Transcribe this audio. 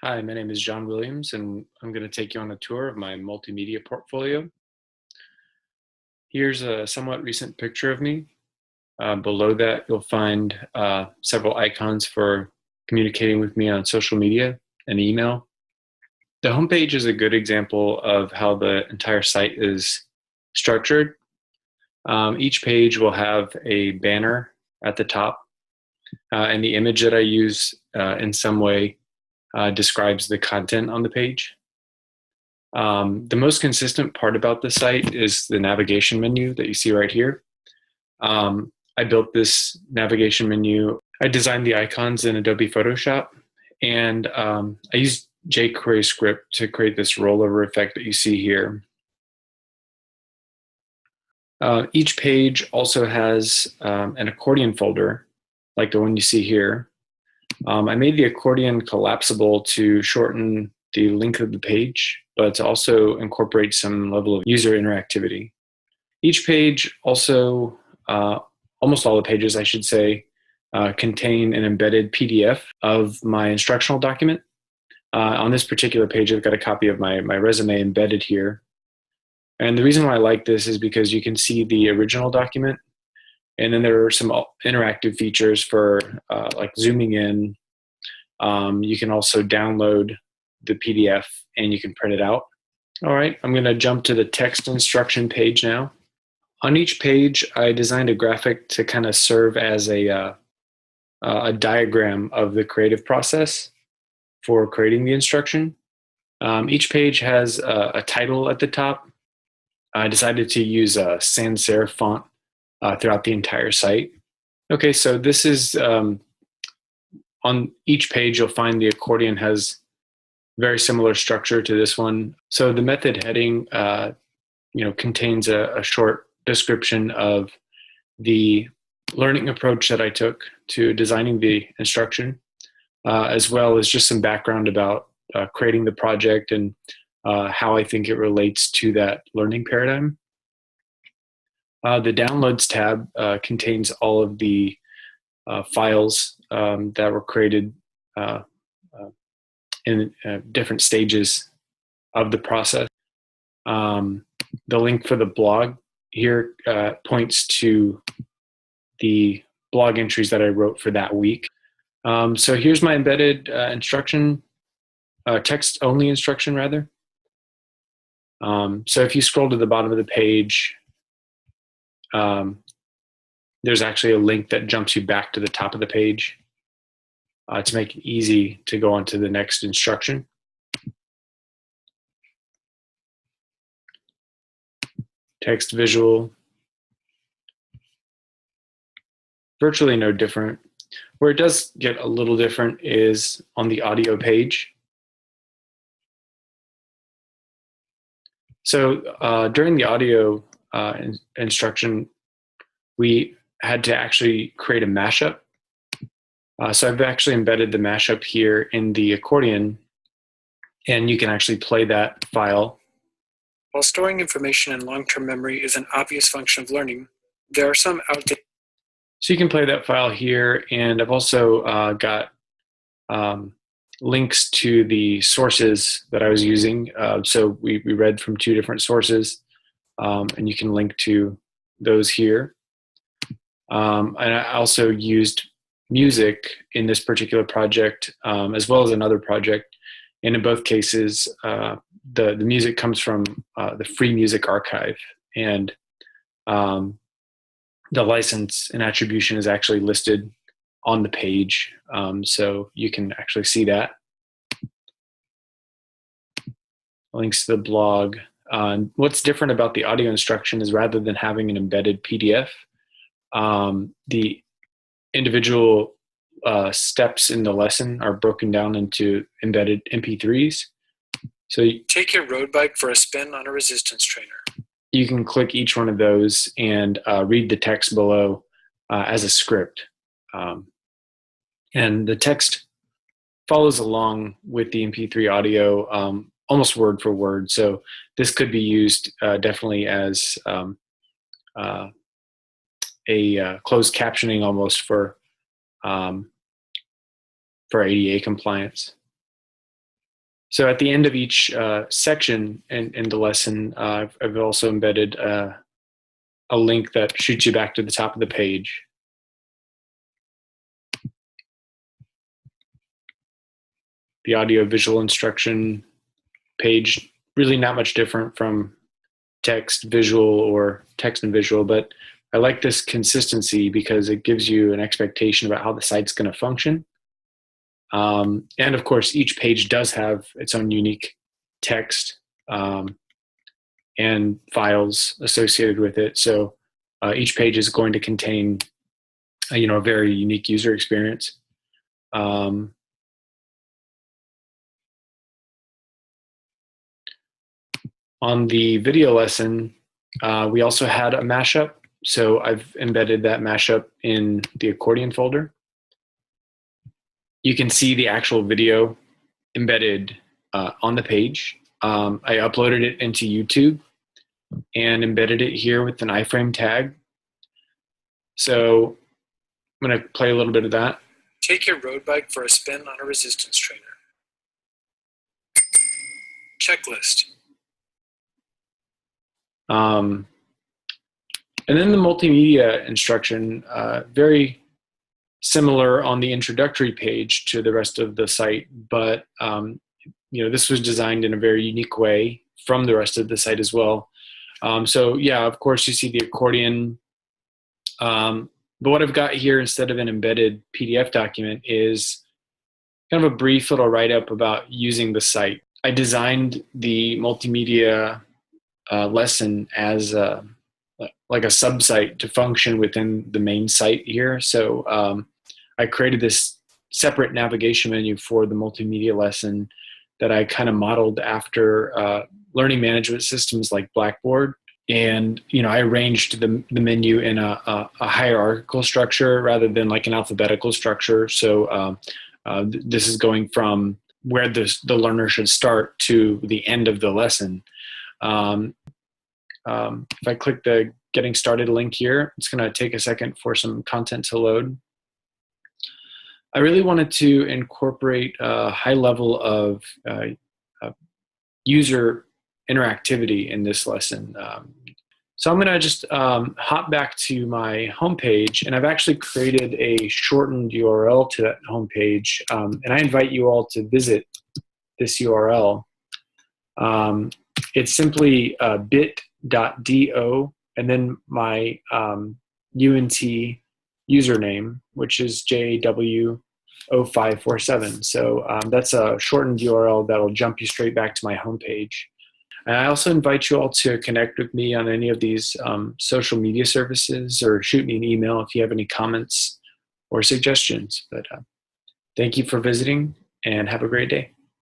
Hi, my name is John Williams, and I'm going to take you on a tour of my multimedia portfolio. Here's a somewhat recent picture of me. Below that, you'll find several icons for communicating with me on social media and email. The homepage is a good example of how the entire site is structured. Each page will have a banner at the top, and the image that I use in some way describes the content on the page. The most consistent part about the site is the navigation menu that you see right here. I built this navigation menu. I designed the icons in Adobe Photoshop, and I used jQuery script to create this rollover effect that you see here. Each page also has an accordion folder, like the one you see here. I made the accordion collapsible to shorten the length of the page, but to also incorporate some level of user interactivity. Each page also, almost all the pages, I should say, contain an embedded PDF of my instructional document. On this particular page, I've got a copy of my resume embedded here. And the reason why I like this is because you can see the original document, and then there are some interactive features for like zooming in. You can also download the PDF and you can print it out. All right, I'm going to jump to the text instruction page now. On each page, I designed a graphic to kind of serve as a diagram of the creative process for creating the instruction. Each page has a title at the top. I decided to use a sans serif font throughout the entire site. Okay, so this is on each page, you'll find the accordion has very similar structure to this one. So the method heading, contains a short description of the learning approach that I took to designing the instruction, as well as just some background about creating the project and how I think it relates to that learning paradigm. The Downloads tab contains all of the files that were created in different stages of the process. The link for the blog here points to the blog entries that I wrote for that week. So here's my embedded instruction, text-only instruction rather. So if you scroll to the bottom of the page, there's actually a link that jumps you back to the top of the page to make it easy to go on to the next instruction. Text visual, virtually no different. Where it does get a little different is on the audio page. So during the audio instruction, we had to actually create a mashup. So I've actually embedded the mashup here in the accordion, and you can actually play that file. While storing information in long-term memory is an obvious function of learning, there are some outdated. So you can play that file here, and I've also got links to the sources that I was using. So we read from two different sources, and you can link to those here. And I also used music in this particular project, as well as another project. And in both cases, the music comes from the Free Music Archive, and the license and attribution is actually listed on the page, so you can actually see that. Links to the blog. What's different about the audio instruction is rather than having an embedded PDF, the individual steps in the lesson are broken down into embedded MP3s. So Take your road bike for a spin on a resistance trainer. You can click each one of those and read the text below as a script. And the text follows along with the MP3 audio almost word for word. So this could be used definitely as a closed captioning almost for ADA compliance. So at the end of each section in the lesson, I've also embedded a link that shoots you back to the top of the page. The audio visual instruction page, really not much different from text visual or text and visual, but I like this consistency because it gives you an expectation about how the site's going to function. And of course, each page does have its own unique text and files associated with it. So each page is going to contain, a very unique user experience. On the video lesson, we also had a mashup. So I've embedded that mashup in the accordion folder. You can see the actual video embedded on the page. I uploaded it into YouTube and embedded it here with an iframe tag. So I'm going to play a little bit of that. Take your road bike for a spin on a resistance trainer. Checklist. And then the multimedia instruction, very similar on the introductory page to the rest of the site, but this was designed in a very unique way from the rest of the site as well. So yeah, of course you see the accordion, but what I've got here instead of an embedded PDF document is kind of a brief little write-up about using the site. I designed the multimedia lesson as like a sub-site to function within the main site here. So I created this separate navigation menu for the multimedia lesson that I kind of modeled after learning management systems like Blackboard. And I arranged the menu in a hierarchical structure rather than like an alphabetical structure. So this is going from where the learner should start to the end of the lesson. If I click the Getting Started link here, it's going to take a second for some content to load. I really wanted to incorporate a high level of user interactivity in this lesson. So I'm going to just hop back to my homepage, and I've actually created a shortened URL to that homepage, and I invite you all to visit this URL. It's simply bit.do and then my UNT username, which is JW0547. So that's a shortened URL that'll jump you straight back to my homepage. And I also invite you all to connect with me on any of these social media services or shoot me an email if you have any comments or suggestions. But thank you for visiting and have a great day.